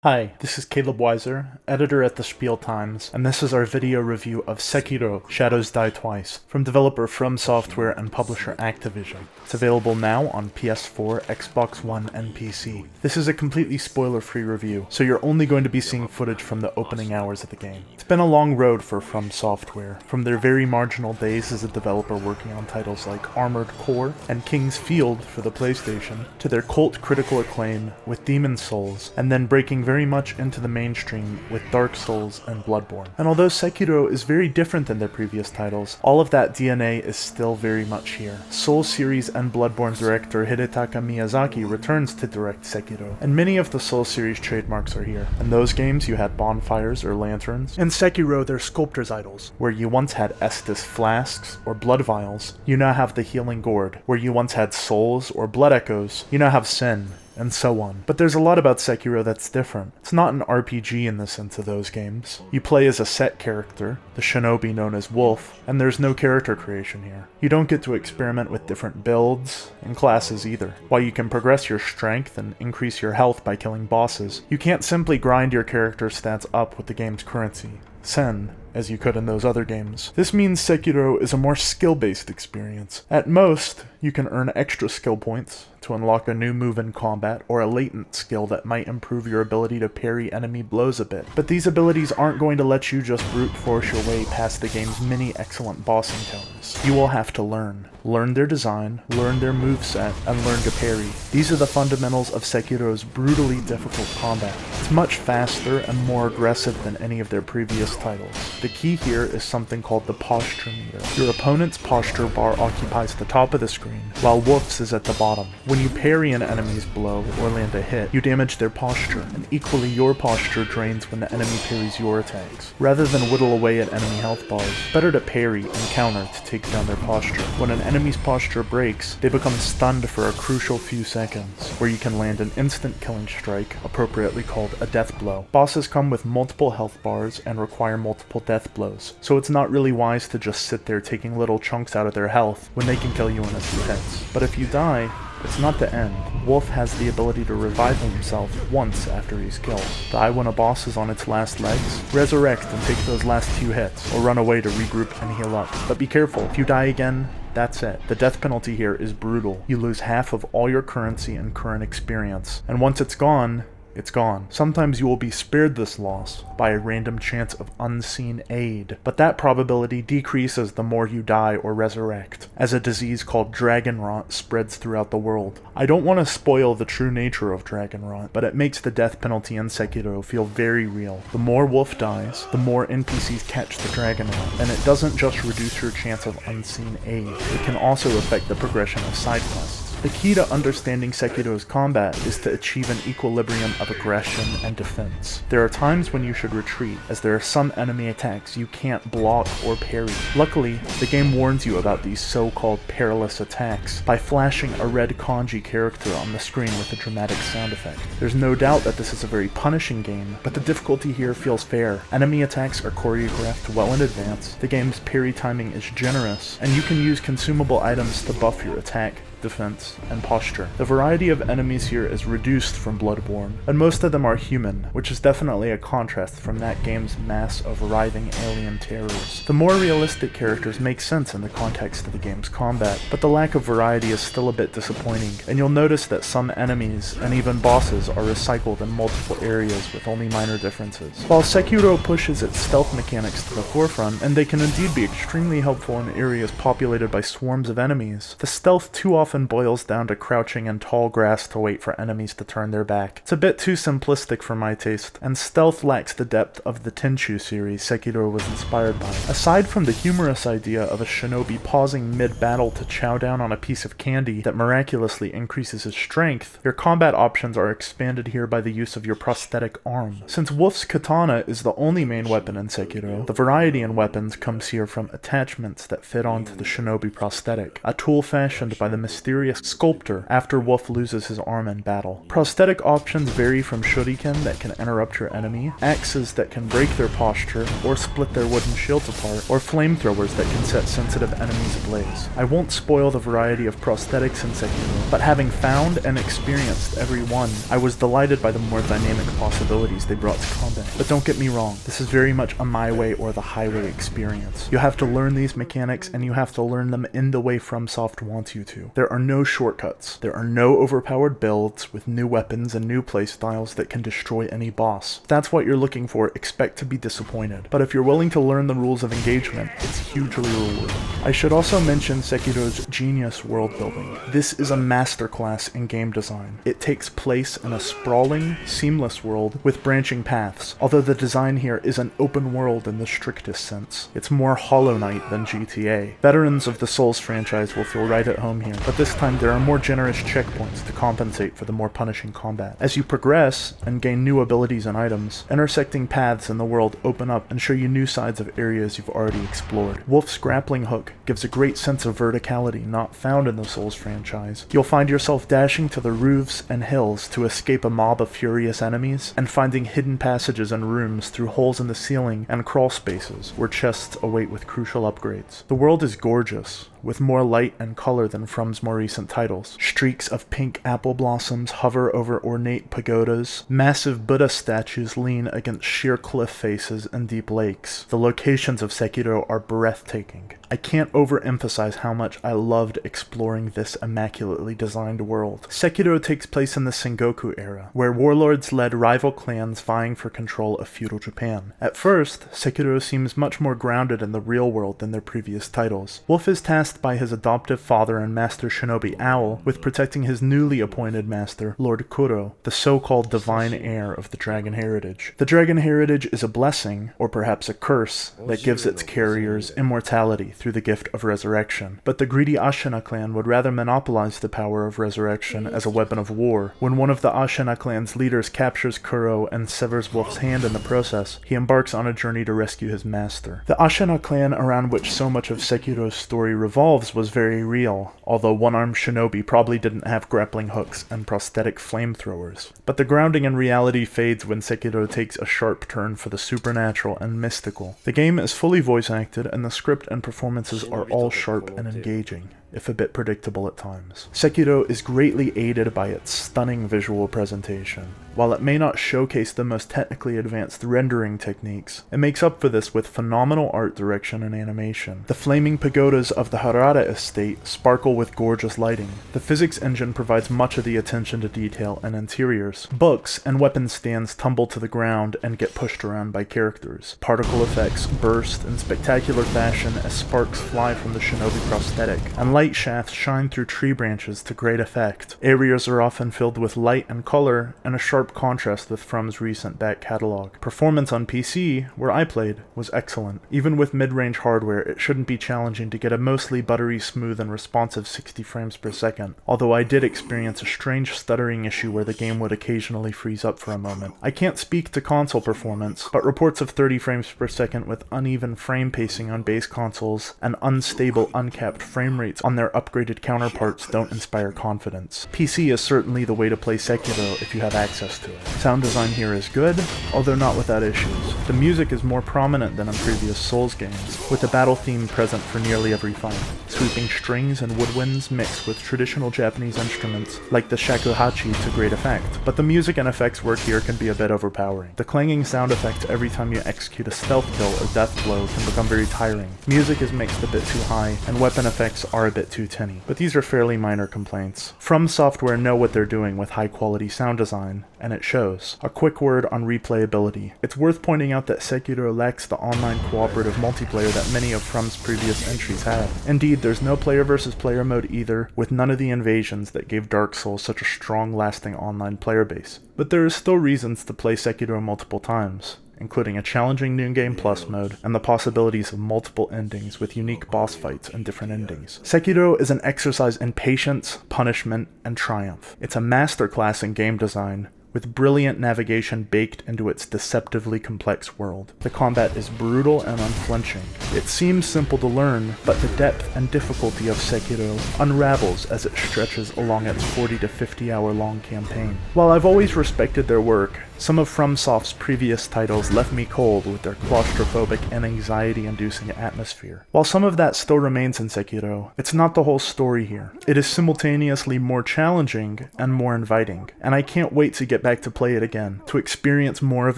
Hi, this is Caleb Weiser, editor at the Spiel Times, and this is our video review of Sekiro: Shadows Die Twice, from developer FromSoftware and publisher Activision. It's available now on PS4, Xbox One, and PC. This is a completely spoiler-free review, so you're only going to be seeing footage from the opening hours of the game. It's been a long road for FromSoftware, from their very marginal days as a developer working on titles like Armored Core and King's Field for the PlayStation, to their cult critical acclaim with Demon's Souls, and then breaking very much into the mainstream with Dark Souls and Bloodborne. And although Sekiro is very different than their previous titles, all of that DNA is still very much here. Souls series and Bloodborne director Hidetaka Miyazaki returns to direct Sekiro, and many of the Souls series trademarks are here. In those games you had bonfires or lanterns. In Sekiro they're sculptor's idols. Where you once had Estus flasks or blood vials, you now have the healing gourd. Where you once had souls or blood echoes, you now have sin, and so on. But there's a lot about Sekiro that's different. It's not an RPG in the sense of those games. You play as a set character, the shinobi known as Wolf, and there's no character creation here. You don't get to experiment with different builds and classes either. While you can progress your strength and increase your health by killing bosses, you can't simply grind your character's stats up with the game's currency, Sen, as you could in those other games. This means Sekiro is a more skill-based experience. At most, you can earn extra skill points to unlock a new move in combat or a latent skill that might improve your ability to parry enemy blows a bit. But these abilities aren't going to let you just brute force your way past the game's many excellent boss encounters. You will have to learn. Learn their design, learn their moveset, and learn to parry. These are the fundamentals of Sekiro's brutally difficult combat. It's much faster and more aggressive than any of their previous titles. The key here is something called the posture meter. Your opponent's posture bar occupies the top of the screen, while Wolf's is at the bottom. When you parry an enemy's blow or land a hit, you damage their posture, and equally your posture drains when the enemy parries your attacks. Rather than whittle away at enemy health bars, better to parry and counter to take down their posture. When an enemy's posture breaks, they become stunned for a crucial few seconds, where you can land an instant killing strike, appropriately called a death blow. Bosses come with multiple health bars and require multiple death blows, so it's not really wise to just sit there taking little chunks out of their health when they can kill you in a few hits. But if you die, it's not the end. Wolf has the ability to revive himself once after he's killed. Die when a boss is on its last legs, resurrect and take those last few hits, or run away to regroup and heal up. But be careful, if you die again, that's it. The death penalty here is brutal. You lose half of all your currency and current experience, and once it's gone, it's gone. Sometimes you will be spared this loss by a random chance of unseen aid, but that probability decreases the more you die or resurrect, as a disease called dragon rot spreads throughout the world. I don't want to spoil the true nature of dragon rot, but it makes the death penalty in Sekiro feel very real. The more Wolf dies, the more NPCs catch the dragon rot, and it doesn't just reduce your chance of unseen aid, it can also affect the progression of side quests. The key to understanding Sekiro's combat is to achieve an equilibrium of aggression and defense. There are times when you should retreat, as there are some enemy attacks you can't block or parry. Luckily, the game warns you about these so-called perilous attacks by flashing a red kanji character on the screen with a dramatic sound effect. There's no doubt that this is a very punishing game, but the difficulty here feels fair. Enemy attacks are choreographed well in advance, the game's parry timing is generous, and you can use consumable items to buff your attack, defense, and posture. The variety of enemies here is reduced from Bloodborne, and most of them are human, which is definitely a contrast from that game's mass of writhing alien terrors. The more realistic characters make sense in the context of the game's combat, but the lack of variety is still a bit disappointing, and you'll notice that some enemies, and even bosses, are recycled in multiple areas with only minor differences. While Sekiro pushes its stealth mechanics to the forefront, and they can indeed be extremely helpful in areas populated by swarms of enemies, the stealth too often boils down to crouching in tall grass to wait for enemies to turn their back. It's a bit too simplistic for my taste, and stealth lacks the depth of the Tenchu series Sekiro was inspired by. Aside from the humorous idea of a shinobi pausing mid-battle to chow down on a piece of candy that miraculously increases his strength, your combat options are expanded here by the use of your prosthetic arm. Since Wolf's katana is the only main weapon in Sekiro, the variety in weapons comes here from attachments that fit onto the shinobi prosthetic, a tool fashioned by the mysterious sculptor after Wolf loses his arm in battle. Prosthetic options vary from shuriken that can interrupt your enemy, axes that can break their posture or split their wooden shields apart, or flamethrowers that can set sensitive enemies ablaze. I won't spoil the variety of prosthetics in Sekiro, but having found and experienced every one, I was delighted by the more dynamic possibilities they brought to combat. But don't get me wrong, this is very much a my way or the highway experience. You have to learn these mechanics, and you have to learn them in the way FromSoft wants you to. There are no shortcuts. There are no overpowered builds with new weapons and new playstyles that can destroy any boss. If that's what you're looking for, expect to be disappointed. But if you're willing to learn the rules of engagement, it's hugely rewarding. I should also mention Sekiro's genius world building. This is a masterclass in game design. It takes place in a sprawling, seamless world with branching paths, although the design here is an open world in the strictest sense. It's more Hollow Knight than GTA. Veterans of the Souls franchise will feel right at home here, but this time there are more generous checkpoints to compensate for the more punishing combat. As you progress and gain new abilities and items, intersecting paths in the world open up and show you new sides of areas you've already explored. Wolf's grappling hook gives a great sense of verticality not found in the Souls franchise. You'll find yourself dashing to the roofs and hills to escape a mob of furious enemies, and finding hidden passages and rooms through holes in the ceiling and crawl spaces where chests await with crucial upgrades. The world is gorgeous, with more light and color than From's more recent titles. Streaks of pink apple blossoms hover over ornate pagodas. Massive Buddha statues lean against sheer cliff faces and deep lakes. The locations of Sekiro are breathtaking. I can't overemphasize how much I loved exploring this immaculately designed world. Sekiro takes place in the Sengoku era, where warlords led rival clans vying for control of feudal Japan. At first, Sekiro seems much more grounded in the real world than their previous titles. Wolf is tasked by his adoptive father and master shinobi Owl with protecting his newly appointed master, Lord Kuro, the so-called divine heir of the Dragon Heritage. The Dragon Heritage is a blessing, or perhaps a curse, that gives its carriers immortality through the gift of resurrection. But the greedy Ashina clan would rather monopolize the power of resurrection as a weapon of war. When one of the Ashina clan's leaders captures Kuro and severs Wolf's hand in the process, he embarks on a journey to rescue his master. The Ashina clan around which so much of Sekiro's story revolves was very real, although one-armed shinobi probably didn't have grappling hooks and prosthetic flamethrowers. But the grounding in reality fades when Sekiro takes a sharp turn for the supernatural and mystical. The game is fully voice-acted, and the script and performances are all sharp and engaging, if a bit predictable at times. Sekiro is greatly aided by its stunning visual presentation. While it may not showcase the most technically advanced rendering techniques, it makes up for this with phenomenal art direction and animation. The flaming pagodas of the Harada estate sparkle with gorgeous lighting. The physics engine provides much of the attention to detail and interiors. Books and weapon stands tumble to the ground and get pushed around by characters. Particle effects burst in spectacular fashion as sparks fly from the shinobi prosthetic, and light shafts shine through tree branches to great effect. Areas are often filled with light and color, and a sharp contrast with From's recent back catalog. Performance on PC, where I played, was excellent. Even with mid-range hardware, it shouldn't be challenging to get a mostly buttery smooth and responsive 60 frames per second, although I did experience a strange stuttering issue where the game would occasionally freeze up for a moment. I can't speak to console performance, but reports of 30 frames per second with uneven frame pacing on base consoles and unstable uncapped frame rates on their upgraded counterparts don't inspire confidence. PC is certainly the way to play Sekiro if you have access to it. Sound design here is good, although not without issues. The music is more prominent than in previous Souls games, with the battle theme present for nearly every fight. Sweeping strings and woodwinds mixed with traditional Japanese instruments like the shakuhachi to great effect, but the music and effects work here can be a bit overpowering. The clanging sound effects every time you execute a stealth kill or death blow can become very tiring. Music is mixed a bit too high, and weapon effects are a bit too tinny, but these are fairly minor complaints. FromSoftware know what they're doing with high-quality sound design, and it shows. A quick word on replayability. It's worth pointing out that Sekiro lacks the online cooperative multiplayer that many of From's previous entries had. Indeed, there's no player versus player mode either, with none of the invasions that gave Dark Souls such a strong, lasting online player base. But there are still reasons to play Sekiro multiple times, including a challenging New Game Plus mode, and the possibilities of multiple endings with unique boss fights and different endings. Sekiro is an exercise in patience, punishment, and triumph. It's a masterclass in game design, with brilliant navigation baked into its deceptively complex world. The combat is brutal and unflinching. It seems simple to learn, but the depth and difficulty of Sekiro unravels as it stretches along its 40 to 50 hour long campaign. While I've always respected their work, some of FromSoft's previous titles left me cold with their claustrophobic and anxiety-inducing atmosphere. While some of that still remains in Sekiro, it's not the whole story here. It is simultaneously more challenging and more inviting, and I can't wait to get back to play it again, to experience more of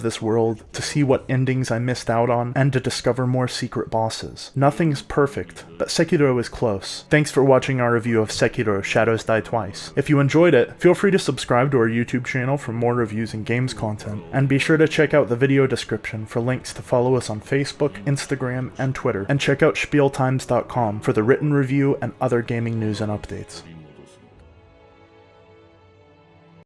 this world, to see what endings I missed out on, and to discover more secret bosses. Nothing's perfect, but Sekiro is close. Thanks for watching our review of Sekiro Shadows Die Twice. If you enjoyed it, feel free to subscribe to our YouTube channel for more reviews and games content, and be sure to check out the video description for links to follow us on Facebook, Instagram, and Twitter, and check out SpielTimes.com for the written review and other gaming news and updates.